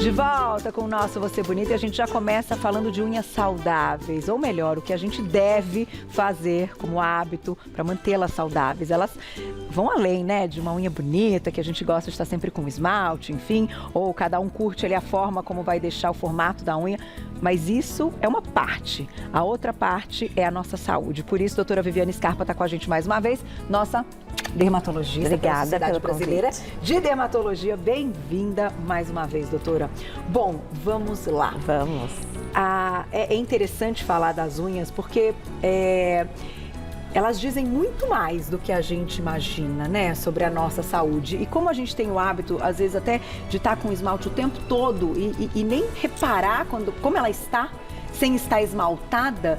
De volta com o nosso Você Bonita, e a gente já começa falando de unhas saudáveis, ou melhor, o que a gente deve fazer como hábito para mantê-las saudáveis. Elas vão além, né, de uma unha bonita, que a gente gosta de estar sempre com esmalte, enfim, ou cada um curte ali a forma como vai deixar o formato da unha, mas isso é uma parte. A outra parte é a nossa saúde. Por isso, doutora Viviane Scarpa está com a gente mais uma vez, nossa dermatologista. Obrigada Sociedade pelo Brasileira convite. de Dermatologia. Bem-vinda mais uma vez, doutora. Bom, vamos lá. Vamos. É interessante falar das unhas porque elas dizem muito mais do que a gente imagina, né, sobre a nossa saúde. E como a gente tem o hábito, às vezes até de estar com esmalte o tempo todo e nem reparar como ela está, sem estar esmaltada,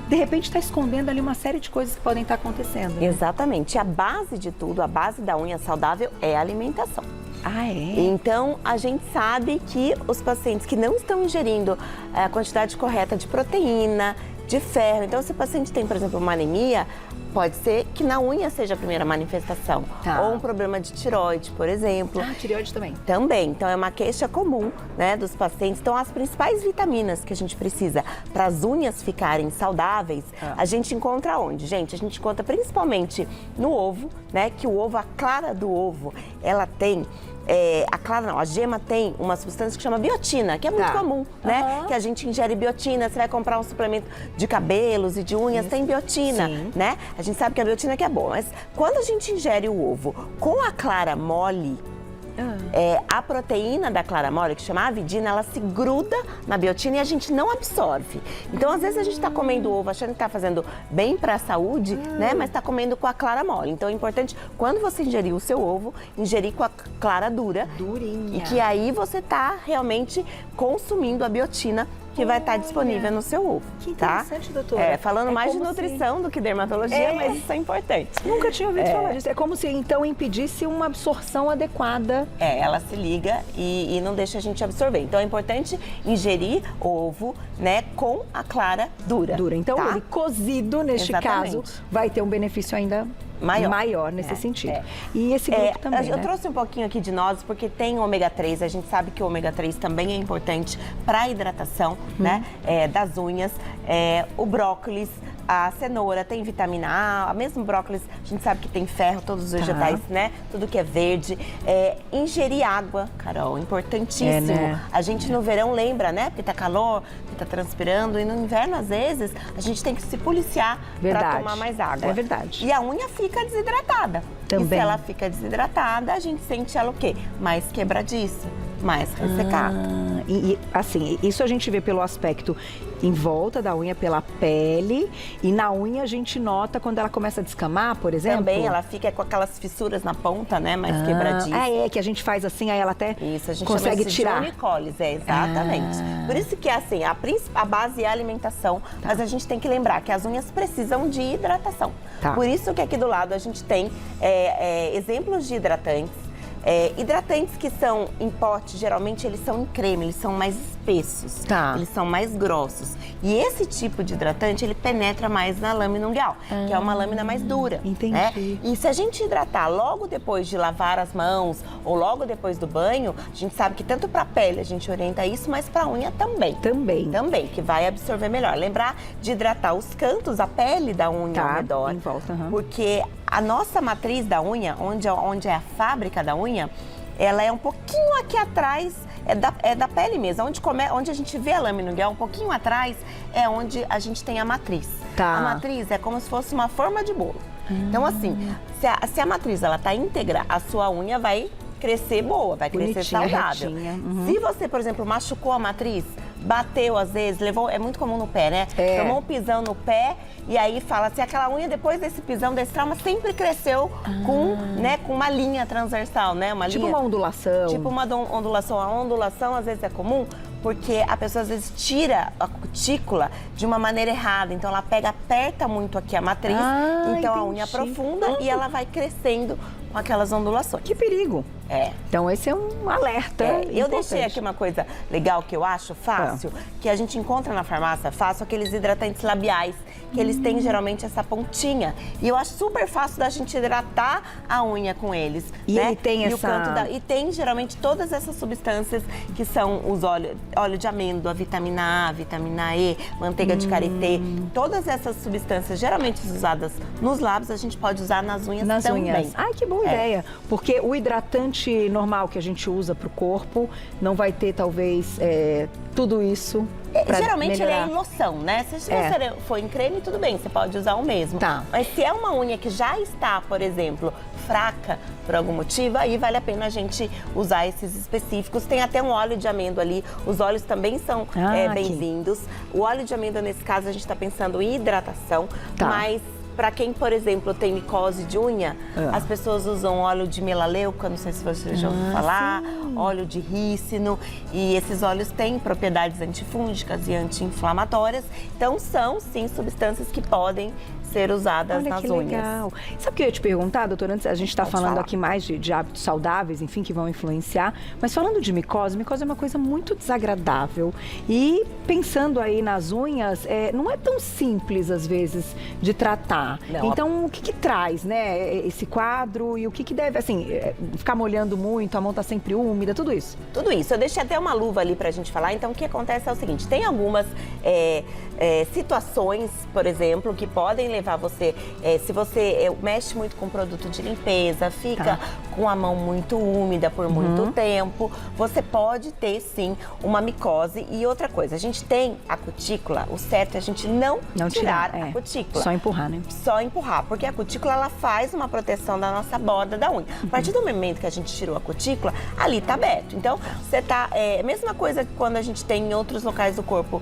de repente está escondendo ali uma série de coisas que podem estar acontecendo. Né? Exatamente. A base de tudo, a base da unha saudável é a alimentação. Ah, é? Então, a gente sabe que os pacientes que não estão ingerindo a quantidade correta de proteína, de ferro. Então, se o paciente tem, por exemplo, uma anemia, pode ser que na unha seja a primeira manifestação. Tá. Ou um problema de tireoide, por exemplo. Ah, tireoide também. Também. Então, é uma queixa comum, né, dos pacientes. Então, as principais vitaminas que a gente precisa para as unhas ficarem saudáveis, a gente encontra onde? Gente, a gente encontra principalmente no ovo, né, que o ovo, a clara do ovo, ela tem... a gema tem uma substância que chama biotina, que é muito comum, né? Que a gente ingere biotina, você vai comprar um suplemento de cabelos e de unhas, tem biotina, né? A gente sabe que a biotina que é boa, mas quando a gente ingere o ovo com a clara mole, a proteína da clara mole, que chama avidina, ela se gruda na biotina e a gente não absorve. Então, às vezes, a gente está comendo ovo achando que está fazendo bem para a saúde, né? Mas está comendo com a clara mole. Então, é importante, quando você ingerir o seu ovo, ingerir com a clara dura. Durinha. E que aí você está realmente consumindo a biotina que vai estar disponível no seu ovo. Que interessante, doutora. Falando mais de nutrição do que dermatologia, mas isso é importante. Nunca tinha ouvido falar disso. É como se, então, impedisse uma absorção adequada. Ela se liga e não deixa a gente absorver. Então, é importante ingerir ovo, né, com a clara dura. Então, tá? ele cozido, neste caso, vai ter um benefício ainda maior nesse sentido. E esse grupo também, Eu trouxe um pouquinho aqui de nozes, porque tem ômega 3, a gente sabe que o ômega 3 também é importante para a hidratação, né, das unhas. O brócolis, a cenoura tem vitamina A, mesmo brócolis, a gente sabe que tem ferro, todos os vegetais, né, tudo que é verde. Ingerir água, Carol, importantíssimo. Né? A gente no verão lembra, né, porque tá calor, porque tá transpirando, e no inverno, às vezes, a gente tem que se policiar para tomar mais água. É verdade. E a unha fica desidratada. Também. E se ela fica desidratada, a gente sente ela o quê? Mais quebradiça, mais ressecada. Assim, isso a gente vê pelo aspecto em volta da unha, pela pele, e na unha a gente nota quando ela começa a descamar, por exemplo. Também ela fica com aquelas fissuras na ponta, né, mais quebradiça. Que a gente faz assim, aí ela até isso, a gente consegue chama isso tirar. De onicólise, exatamente. Por isso que, assim, a base é a alimentação, mas a gente tem que lembrar que as unhas precisam de hidratação. Por isso que aqui do lado a gente tem exemplos de hidratantes. Hidratantes que são em pote, geralmente eles são em creme, eles são mais espessos, eles são mais grossos. E esse tipo de hidratante, ele penetra mais na lâmina ungueal, que é uma lâmina mais dura. Entendi. Né? E se a gente hidratar logo depois de lavar as mãos ou logo depois do banho, a gente sabe que tanto para a pele a gente orienta isso, mas para a unha também. Também, que vai absorver melhor. Lembrar de hidratar os cantos, a pele da unha ao redor. Em volta, porque a nossa matriz da unha, onde é a fábrica da unha, ela é um pouquinho aqui atrás, é da pele mesmo. Onde a gente vê a lâmina ungueal, um pouquinho atrás, é onde a gente tem a matriz. A matriz é como se fosse uma forma de bolo. Então, assim, se a matriz ela tá íntegra, a sua unha vai crescer boa, vai crescer saudável. Se você, por exemplo, machucou a matriz, bateu às vezes, levou, é muito comum no pé, né? Tomou um pisão no pé e aí fala assim, aquela unha depois desse pisão, desse trauma, sempre cresceu com uma linha transversal, né? Tipo uma ondulação. Tipo uma ondulação. A ondulação às vezes é comum porque a pessoa às vezes tira a cutícula de uma maneira errada. Então ela aperta muito aqui a matriz, então a unha aprofunda e ela vai crescendo com aquelas ondulações. Que perigo. É. Então esse é um alerta Eu deixei aqui uma coisa legal que eu acho fácil, que a gente encontra na farmácia fácil, aqueles hidratantes labiais, que eles têm geralmente essa pontinha. E eu acho super fácil da gente hidratar a unha com eles. E né? ele tem e e tem geralmente todas essas substâncias que são os óleo de amêndoa, vitamina A, vitamina E, manteiga de karité. Todas essas substâncias geralmente usadas nos lábios, a gente pode usar nas unhas também. Ai, que boa ideia. Porque o hidratante normal que a gente usa para o corpo não vai ter, talvez, tudo isso. Geralmente melhorar. ele é em loção, né? Se você for em creme, tudo bem, você pode usar o mesmo. Tá. Mas se é uma unha que já está, por exemplo, fraca por algum motivo, aí vale a pena a gente usar esses específicos. Tem até um óleo de amêndoa ali, os óleos também são bem-vindos. O óleo de amêndoa, nesse caso, a gente está pensando em hidratação, mas... Para quem, por exemplo, tem micose de unha, as pessoas usam óleo de melaleuca, não sei se você já ouviu falar, óleo de rícino, e esses óleos têm propriedades antifúngicas e anti-inflamatórias, então são, sim, substâncias que podem ser usadas nas unhas. Legal. Sabe o que eu ia te perguntar, doutora? Antes, a gente está falando falar aqui mais de hábitos saudáveis, enfim, que vão influenciar, mas falando de micose é uma coisa muito desagradável. E pensando aí nas unhas, não é tão simples, às vezes, de tratar. Não. Então, o que traz, né, esse quadro e o que deve, assim, ficar molhando muito, a mão tá sempre úmida, tudo isso? Tudo isso. Eu deixei até uma luva ali pra gente falar. Então, o que acontece é o seguinte, tem algumas situações, por exemplo, que podem levar você, se você mexe muito com produto de limpeza, fica com a mão muito úmida por muito tempo, você pode ter, sim, uma micose. E outra coisa, a gente tem a cutícula, o certo é a gente não tirar a cutícula. Só empurrar, né? Só empurrar, porque a cutícula, ela faz uma proteção da nossa borda da unha. A partir do momento que a gente tirou a cutícula, ali tá aberto. Então, você tá, mesma coisa que quando a gente tem em outros locais do corpo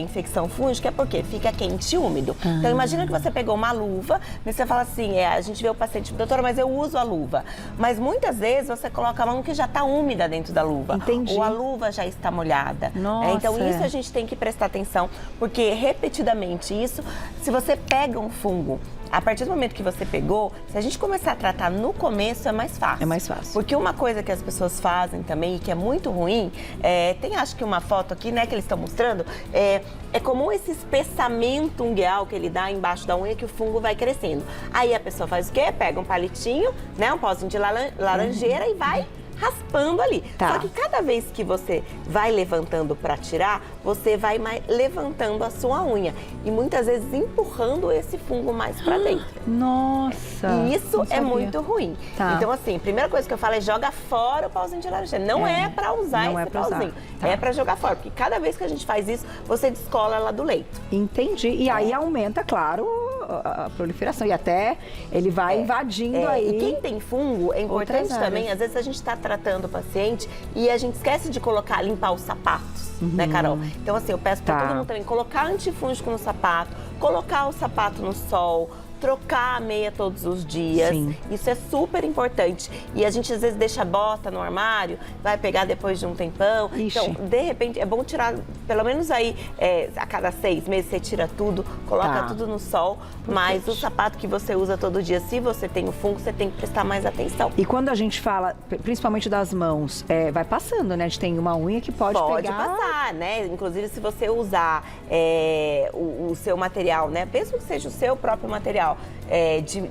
infecção fúngica, é porque fica quente e úmido. Então, imagina que você pegou uma luva, e você fala assim, a gente vê o paciente, doutora, mas eu uso a luva. Mas muitas vezes você coloca a mão que já tá úmida dentro da luva. Entendi. Ou a luva já está molhada. Nossa. Então, isso a gente tem que prestar atenção, porque repetidamente isso, se você pega um fungo, a partir do momento que você pegou, se a gente começar a tratar no começo, é mais fácil. É mais fácil. Porque uma coisa que as pessoas fazem também, e que é muito ruim, tem acho que uma foto aqui, né, que eles estão mostrando, é comum esse espessamento ungueal que ele dá embaixo da unha, que o fungo vai crescendo. Aí a pessoa faz o quê? Pega um palitinho, né, um pozinho de laranjeira e vai raspando ali. Só que cada vez que você vai levantando para tirar, você vai levantando a sua unha e muitas vezes empurrando esse fungo mais para dentro. Nossa! E isso é muito ruim. Então, assim, a primeira coisa que eu falo é joga fora o pauzinho de laranjeira. Não é para usar esse pauzinho. É para jogar fora, porque cada vez que a gente faz isso, você descola ela do leito. Entendi. E aí aumenta, claro, a proliferação. E até ele vai invadindo aí. E quem tem fungo, é importante também, às vezes a gente está tratando o paciente e a gente esquece de limpar os sapatos, né, Carol? Então, assim, eu peço para todo mundo também colocar antifúngico no sapato, colocar o sapato no sol, trocar a meia todos os dias. Sim. Isso é super importante. E a gente às vezes deixa a bota no armário, vai pegar depois de um tempão. Ixi. Então, de repente, é bom tirar, pelo menos aí, a cada 6 meses você tira tudo, coloca tudo no sol. Mas o sapato que você usa todo dia, se você tem o fungo, você tem que prestar mais atenção. E quando a gente fala, principalmente das mãos, vai passando, né? A gente tem uma unha que pode pegar... Pode passar, né? Inclusive, se você usar o seu material, né? Mesmo que seja o seu próprio material,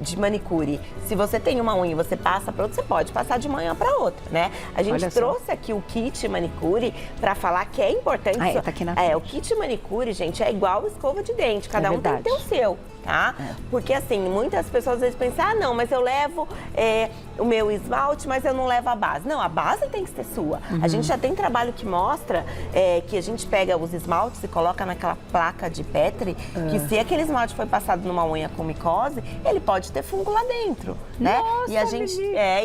de manicure. Se você tem uma unha e você passa para outra, você pode passar de manhã para outra, né? A gente trouxe aqui o kit manicure para falar que é importante. Tá aqui na frente. O kit manicure, gente, é igual escova de dente. Cada um tem que ter o seu, tá? Porque assim, muitas pessoas às vezes pensam, não, mas eu levo o meu esmalte, mas eu não levo a base. Não, a base tem que ser sua. A gente já tem trabalho que mostra que a gente pega os esmaltes e coloca naquela placa de Petri, que se aquele esmalte foi passado numa unha com micose, ele pode ter fungo lá dentro, né? Nossa, e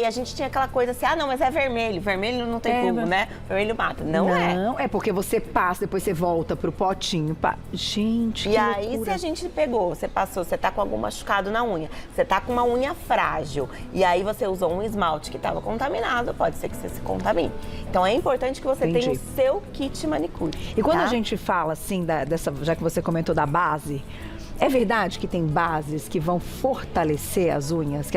a gente tinha aquela coisa assim, não, mas é vermelho. Vermelho não tem fungo, né? Vermelho mata. Não, Não, é porque você passa, depois você volta pro potinho. Gente, que aí, loucura. se a gente pegou, você passou, você tá com algum machucado na unha, você tá com uma unha frágil, e aí você usou um esmalte que estava contaminado, pode ser que você se contamine. Então, é importante que você tenha o seu kit manicure. E quando a gente fala, assim, já que você comentou da base, É verdade que tem bases que vão fortalecer as unhas,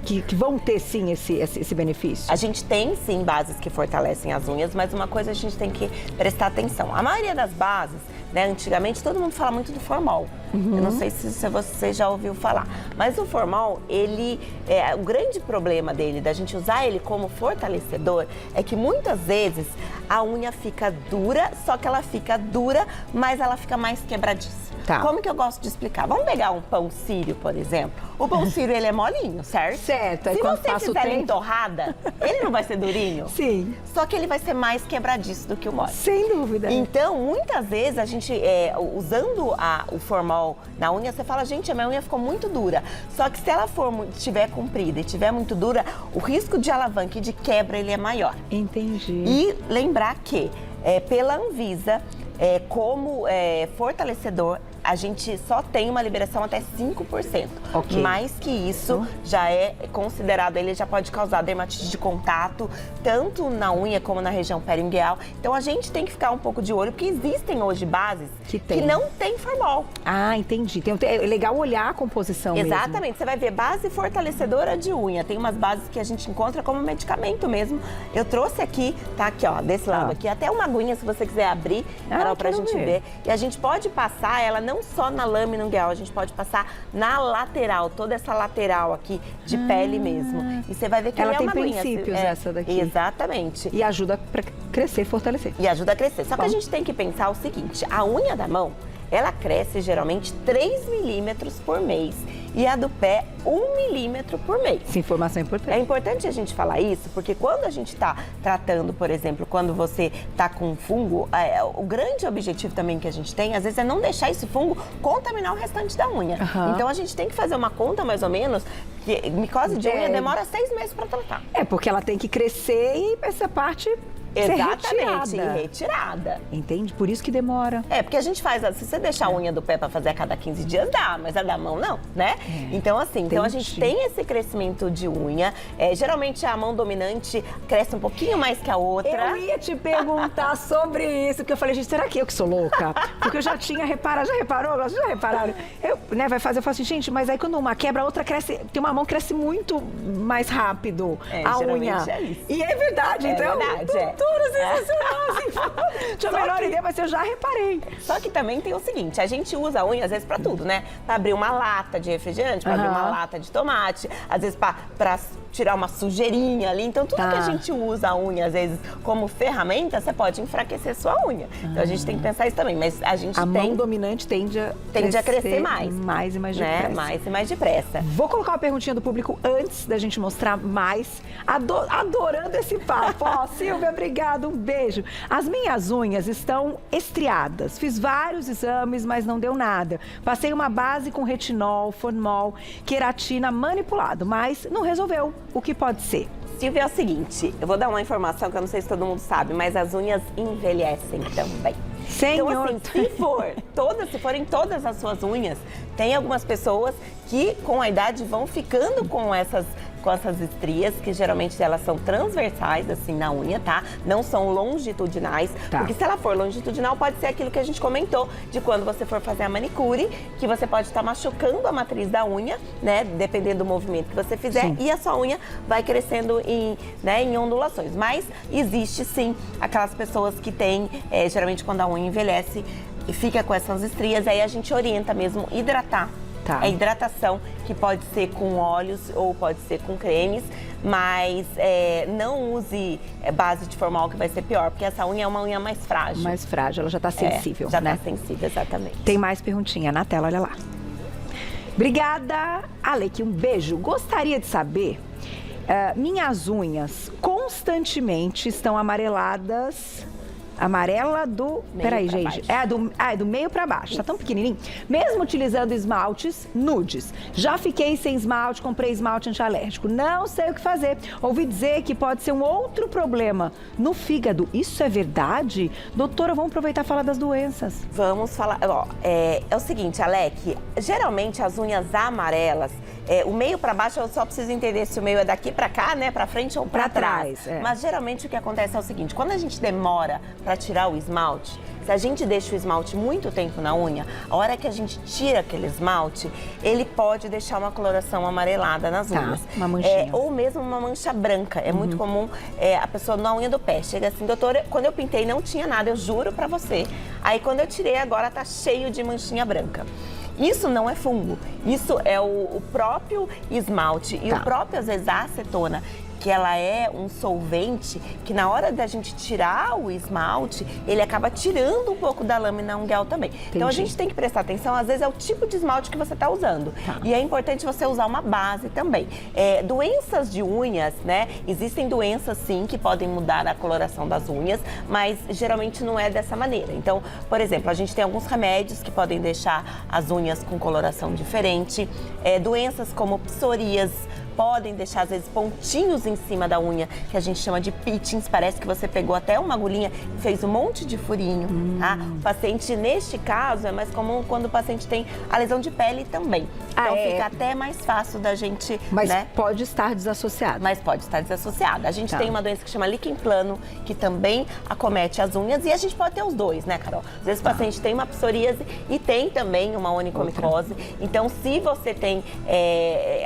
que vão ter sim esse benefício? A gente tem sim bases que fortalecem as unhas, mas uma coisa a gente tem que prestar atenção. A maioria das bases, né, antigamente todo mundo fala muito do formol. Eu não sei se você já ouviu falar, mas o formol, o grande problema dele, da gente usar ele como fortalecedor, é que muitas vezes a unha fica dura, só que ela fica dura, mas ela fica mais quebradiça. Tá. Como que eu gosto de explicar? Vamos pegar um pão sírio, por exemplo. O pão sírio, ele é molinho, certo? Certo. Aí Se quando você passa o fizer ele tempo... em torrada, ele não vai ser durinho? Sim. Só que ele vai ser mais quebradiço do que o mole. Sem dúvida. Então, muitas vezes, a gente, usando o formol na unha, você fala, gente, a minha unha ficou muito dura. Só que se ela estiver comprida e estiver muito dura, o risco de alavanca e de quebra, ele é maior. Entendi. E lembrar que, pela Anvisa, como fortalecedor, a gente só tem uma liberação até 5%. Ok. Mais que isso, já é considerado, ele já pode causar dermatite de contato, tanto na unha como na região periungueal. Então, a gente tem que ficar um pouco de olho, porque existem hoje bases que não tem formol. Ah, entendi. É legal olhar a composição Exatamente. mesmo. Você vai ver base fortalecedora de unha. Tem umas bases que a gente encontra como medicamento mesmo. Eu trouxe aqui, tá aqui, ó, desse lado aqui, até uma aguinha, se você quiser abrir, pra gente ver. E a gente pode passar ela não só na lâmina ungueal, a gente pode passar na lateral, toda essa lateral aqui de pele mesmo. E você vai ver que Ela é tem uma aguinha. princípios, essa daqui. Exatamente. E ajuda para crescer e fortalecer. E ajuda a crescer. Só que a gente tem que pensar o seguinte, a unha da mão, ela cresce geralmente 3 milímetros por mês. E a do pé, 1 milímetro por mês. Essa informação é importante. É importante a gente falar isso, porque quando a gente está tratando, por exemplo, quando você está com fungo, o grande objetivo também que a gente tem, às vezes, é não deixar esse fungo contaminar o restante da unha. Então, a gente tem que fazer uma conta, mais ou menos, que micose de unha demora 6 meses para tratar. Porque ela tem que crescer e essa parte Exatamente, ser retirada. Entende? Por isso que demora. Porque a gente faz, se você deixar a unha do pé para fazer a cada 15 dias, dá, mas a da mão não, né? Então, assim, então a gente tem esse crescimento de unha. Geralmente a mão dominante cresce um pouquinho mais que a outra. Eu ia te perguntar sobre isso, porque eu falei, gente, será que eu que sou louca? Porque eu já tinha reparado, já reparou? Vocês já repararam? Eu falo assim, gente, mas aí quando uma quebra, a outra cresce, tem uma mão que cresce muito mais rápido, a unha. É isso. E é verdade, então. Verdade, sensacional, assim. Tinha a menor ideia, mas eu já reparei. Só que também tem o seguinte, a gente usa a unha às vezes pra tudo, né? Pra abrir uma lata de refrigerante, pra abrir uma lata de tomate, às vezes pra tirar uma sujeirinha ali. Então, tudo que a gente usa a unha, às vezes, como ferramenta, você pode enfraquecer sua unha. Então, a gente tem que pensar isso também. Mas a gente mão dominante tende a crescer mais. Mais e mais depressa. Mais e mais depressa. Vou colocar uma perguntinha do público antes da gente mostrar mais. Adorando esse papo. Silvia, obrigada. Um beijo. As minhas unhas estão estriadas. Fiz vários exames, mas não deu nada. Passei uma base com retinol, formol, queratina manipulado, mas não resolveu. O que pode ser? Silvia, é o seguinte, eu vou dar uma informação que eu não sei se todo mundo sabe, mas as unhas envelhecem também. Senhor. Então, assim, se forem todas as suas unhas, tem algumas pessoas que com a idade vão ficando com essas estrias, que geralmente elas são transversais, assim, na unha, tá? Não são longitudinais, porque se ela for longitudinal, pode ser aquilo que a gente comentou, de quando você for fazer a manicure, que você pode estar machucando a matriz da unha, né? Dependendo do movimento que você fizer, e a sua unha vai crescendo em ondulações. Mas existe, sim, aquelas pessoas que têm, geralmente quando a unha envelhece, e fica com essas estrias, aí a gente orienta mesmo hidratar. A hidratação, que pode ser com óleos ou pode ser com cremes, mas não use base de formol, que vai ser pior, porque essa unha é uma unha mais frágil. Mais frágil, ela já está sensível, já né? está sensível, exatamente. Tem mais perguntinha na tela, olha lá. Obrigada, Alec, um beijo. Gostaria de saber, minhas unhas constantemente estão amareladas... Amarela do... Peraí, gente. É do meio pra baixo. Tá tão pequenininho. Mesmo utilizando esmaltes nudes. Já fiquei sem esmalte, comprei esmalte antialérgico. Não sei o que fazer. Ouvi dizer que pode ser um outro problema no fígado. Isso é verdade? Doutora, vamos aproveitar e falar das doenças. Vamos falar... é o seguinte, Alec. Geralmente, as unhas amarelas, o meio para baixo, eu só preciso entender se o meio é daqui para cá, né? Para frente ou para trás. Mas geralmente o que acontece é o seguinte, quando a gente demora para tirar o esmalte, se a gente deixa o esmalte muito tempo na unha, a hora que a gente tira aquele esmalte, ele pode deixar uma coloração amarelada nas unhas. Uma manchinha. Ou mesmo uma mancha branca. É muito comum a pessoa na unha do pé. Chega assim, doutora, quando eu pintei não tinha nada, eu juro pra você. Aí quando eu tirei agora tá cheio de manchinha branca. Isso não é fungo, isso é o próprio esmalte e o próprio, às vezes, a acetona, que ela é um solvente que na hora da gente tirar o esmalte, ele acaba tirando um pouco da lâmina ungueal também. Entendi. Então a gente tem que prestar atenção, às vezes é o tipo de esmalte que você está usando. E é importante você usar uma base também. Doenças de unhas, né? Existem doenças sim que podem mudar a coloração das unhas, mas geralmente não é dessa maneira. Então, por exemplo, a gente tem alguns remédios que podem deixar as unhas com coloração diferente. Doenças como psoríase podem deixar, às vezes, pontinhos em cima da unha, que a gente chama de pitchings. Parece que você pegou até uma agulhinha e fez um monte de furinho, tá? O paciente, neste caso, é mais comum quando o paciente tem a lesão de pele também. Então, fica até mais fácil da gente, Mas né? pode estar desassociado. Mas pode estar desassociada. A gente tem uma doença que chama líquen plano, que também acomete as unhas, e a gente pode ter os dois, né, Carol? Às vezes o paciente tem uma psoríase e tem também uma onicomicose. Então, se você tem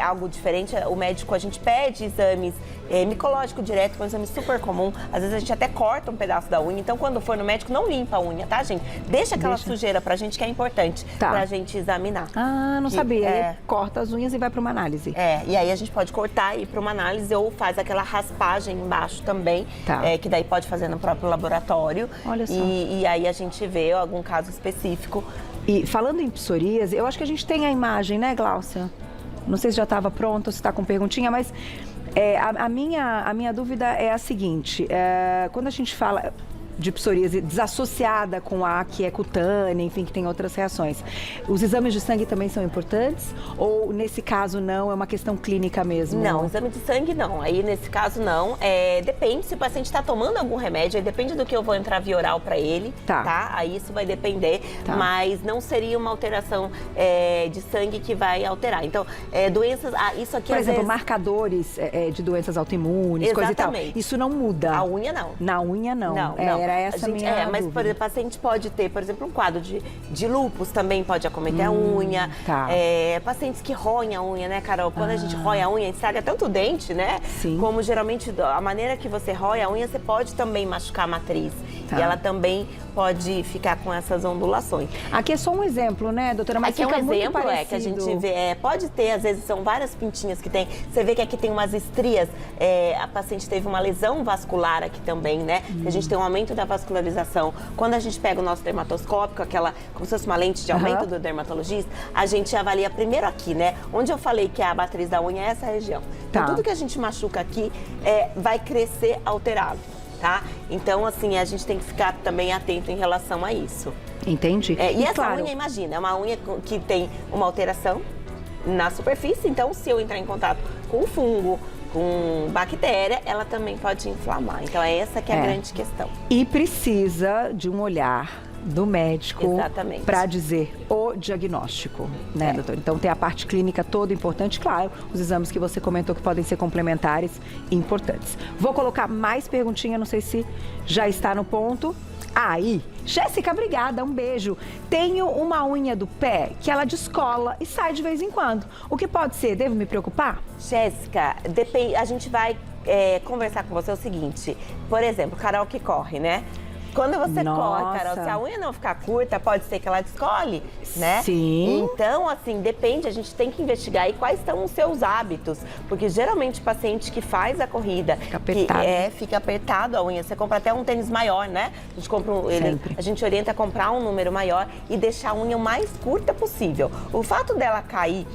algo diferente, o médico, a gente pede exames micológico direto, que é um exame super comum. Às vezes a gente até corta um pedaço da unha. Então, quando for no médico, não limpa a unha, tá, gente? Deixa aquela sujeira pra gente, que é importante pra gente examinar. Ah, não sabia. Aí corta as unhas e vai pra uma análise. E aí a gente pode cortar e ir pra uma análise ou faz aquela raspagem embaixo também, que daí pode fazer no próprio laboratório. Olha só. E aí a gente vê algum caso específico. E falando em psoríase, eu acho que a gente tem a imagem, né, Gláucia? Não sei se já estava pronto, se está com perguntinha, mas a minha dúvida é a seguinte, quando a gente fala de psoríase desassociada com a que é cutânea, enfim, que tem outras reações, os exames de sangue também são importantes? Ou nesse caso não, é uma questão clínica mesmo? Não, exame de sangue não, aí nesse caso não, depende se o paciente está tomando algum remédio, aí depende do que eu vou entrar via oral para ele, tá? Aí isso vai depender, mas não seria uma alteração de sangue que vai alterar. Então, doenças, isso aqui por exemplo, vezes... marcadores de doenças autoimunes, coisa e tal, isso não muda? A unha não. Na unha não. Não. Era essa a minha mas, por exemplo, o paciente pode ter, por exemplo, um quadro de lúpus também pode acometer a unha. Pacientes que roem a unha, né, Carol? Quando a gente rói a unha, estraga tanto o dente, né? Sim. Como geralmente, a maneira que você rói a unha, você pode também machucar a matriz. E ela também pode ficar com essas ondulações. Aqui é só um exemplo, né, doutora? Mas aqui é um exemplo, que a gente vê, pode ter, às vezes são várias pintinhas que tem. Você vê que aqui tem umas estrias, a paciente teve uma lesão vascular aqui também, né? Que a gente tem um aumento da vascularização. Quando a gente pega o nosso dermatoscópico, como se fosse uma lente de aumento do dermatologista, a gente avalia primeiro aqui, né? Onde eu falei que a matriz da unha é essa região. Então, tudo que a gente machuca aqui vai crescer alterado. Tá? Então, assim, a gente tem que ficar também atento em relação a isso. Entendi. E essa unha, imagina, é uma unha que tem uma alteração na superfície, então se eu entrar em contato com fungo, com bactéria, ela também pode inflamar. Então, é essa que é a grande questão. E precisa de um olhar do médico para dizer o diagnóstico, né, doutor? Então tem a parte clínica toda importante, claro, os exames que você comentou que podem ser complementares e importantes. Vou colocar mais perguntinha, não sei se já está no ponto. Aí, Jéssica, obrigada, um beijo. Tenho uma unha do pé que ela descola e sai de vez em quando. O que pode ser? Devo me preocupar? Jéssica, a gente vai conversar com você o seguinte, por exemplo, Carol que corre, né? Quando você corre, Carol, se a unha não ficar curta, pode ser que ela descole, né? Sim. Então, assim, depende, a gente tem que investigar aí quais são os seus hábitos. Porque geralmente o paciente que faz a corrida, fica apertado, fica apertado a unha. Você compra até um tênis maior, né? A gente compra a gente orienta a comprar um número maior e deixar a unha o mais curta possível. O fato dela cair,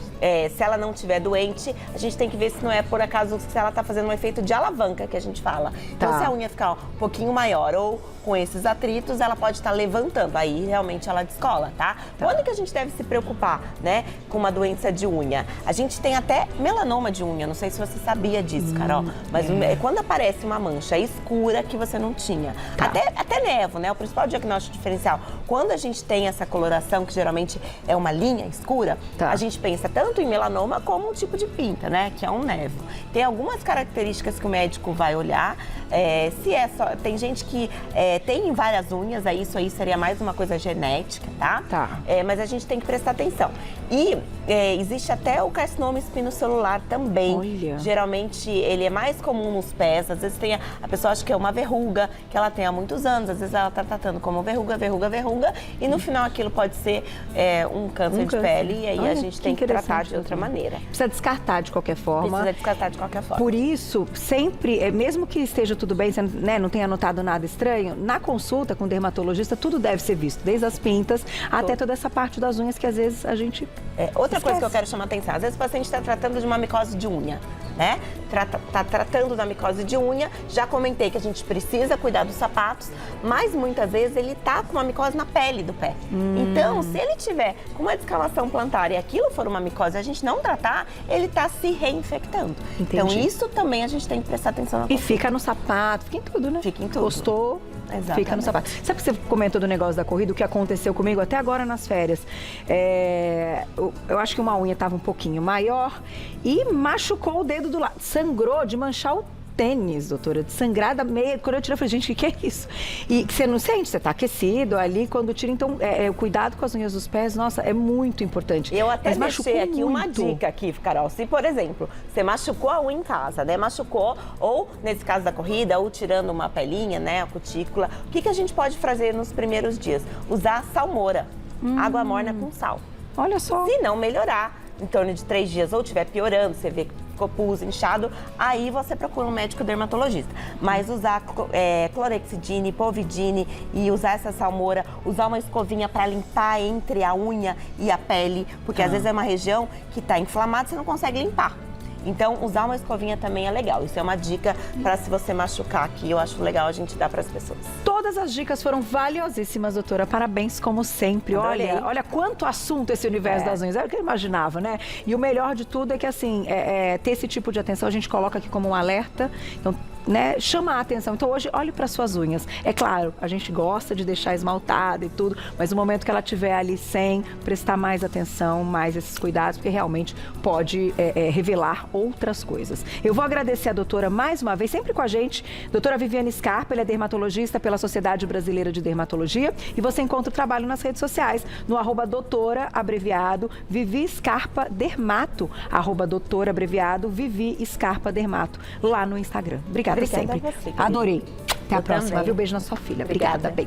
se ela não estiver doente, a gente tem que ver se não é por acaso, se ela tá fazendo um efeito de alavanca, que a gente fala. Então, se a unha ficar um pouquinho maior ou com esses atritos, ela pode estar levantando, aí realmente ela descola, tá? Quando que a gente deve se preocupar, né, com uma doença de unha? A gente tem até melanoma de unha, não sei se você sabia disso, Carol, mas quando aparece uma mancha escura que você não tinha, até nevo, né, o principal diagnóstico diferencial, quando a gente tem essa coloração, que geralmente é uma linha escura, a gente pensa tanto em melanoma como um tipo de pinta, né, que é um nevo. Tem algumas características que o médico vai olhar, se é só, tem gente que tem várias unhas, aí isso aí seria mais uma coisa genética, tá? Mas a gente tem que prestar atenção. E existe até o carcinoma espinocelular também. Olha. Geralmente ele é mais comum nos pés, às vezes tem a pessoa acha que é uma verruga, que ela tem há muitos anos, às vezes ela está tratando como verruga, e no final aquilo pode ser um câncer de pele, e aí a gente tem que tratar de outra maneira. Precisa descartar de qualquer forma. Precisa descartar de qualquer forma. Por isso, sempre, mesmo que esteja tudo bem, você não tenha notado nada estranho, na consulta com o dermatologista, tudo deve ser visto, desde as pintas até toda essa parte das unhas que às vezes a gente outra coisa que eu quero chamar a atenção, às vezes o paciente está tratando de uma micose de unha, né? Tá tratando da micose de unha, já comentei que a gente precisa cuidar dos sapatos, mas muitas vezes ele tá com uma micose na pele do pé. Então, se ele tiver com uma descamação plantar e aquilo for uma micose e a gente não tratar, ele tá se reinfectando. Entendi. Então, isso também a gente tem que prestar atenção na consulta. E fica no sapato, fica em tudo, né? Fica em tudo. Gostou? Exatamente. Fica no sapato. Sabe que você comentou do negócio da corrida, o que aconteceu comigo até agora nas férias? Eu acho que uma unha estava um pouquinho maior e machucou o dedo do lado. Sangrou de manchar o tênis, doutora, de sangrar da meia. Quando eu tirei, eu falei, gente, o que é isso? E você não sente, você tá aquecido ali, quando tira, então, o cuidado com as unhas dos pés, nossa, é muito importante. Eu até deixei aqui muito. uma dica aqui, Carol, se, por exemplo, você machucou a unha em casa, né, machucou, ou nesse caso da corrida, ou tirando uma pelinha, né, a cutícula, o que a gente pode fazer nos primeiros dias? Usar salmoura, água morna com sal. Olha só. Se não melhorar, em torno de 3 dias, ou estiver piorando, você vê que ficou pus, inchado, aí você procura um médico dermatologista. Mas usar clorexidine, povidine e usar essa salmoura, usar uma escovinha para limpar entre a unha e a pele, porque às vezes é uma região que está inflamada e você não consegue limpar. Então, usar uma escovinha também é legal. Isso é uma dica para se você machucar aqui, eu acho legal a gente dar para as pessoas. Todas as dicas foram valiosíssimas, doutora. Parabéns, como sempre. Olha quanto assunto esse universo das unhas. Era o que eu imaginava, né? E o melhor de tudo é que, assim, ter esse tipo de atenção, a gente coloca aqui como um alerta. Então, né, chama a atenção. Então, hoje, olhe para suas unhas. É claro, a gente gosta de deixar esmaltada e tudo, mas no momento que ela estiver ali sem, prestar mais atenção, mais esses cuidados, porque realmente pode revelar outras coisas. Eu vou agradecer a doutora mais uma vez, sempre com a gente, doutora Viviane Scarpa, ela é dermatologista pela Sociedade Brasileira de Dermatologia, e você encontra o trabalho nas redes sociais, no @doutora, abreviado, Vivi Scarpa Dermato, @doutora, abreviado, Vivi Scarpa Dermato, lá no Instagram. Obrigada sempre. A você, adorei. Até a próxima, também. viu? Beijo na sua filha. Obrigada. Bem.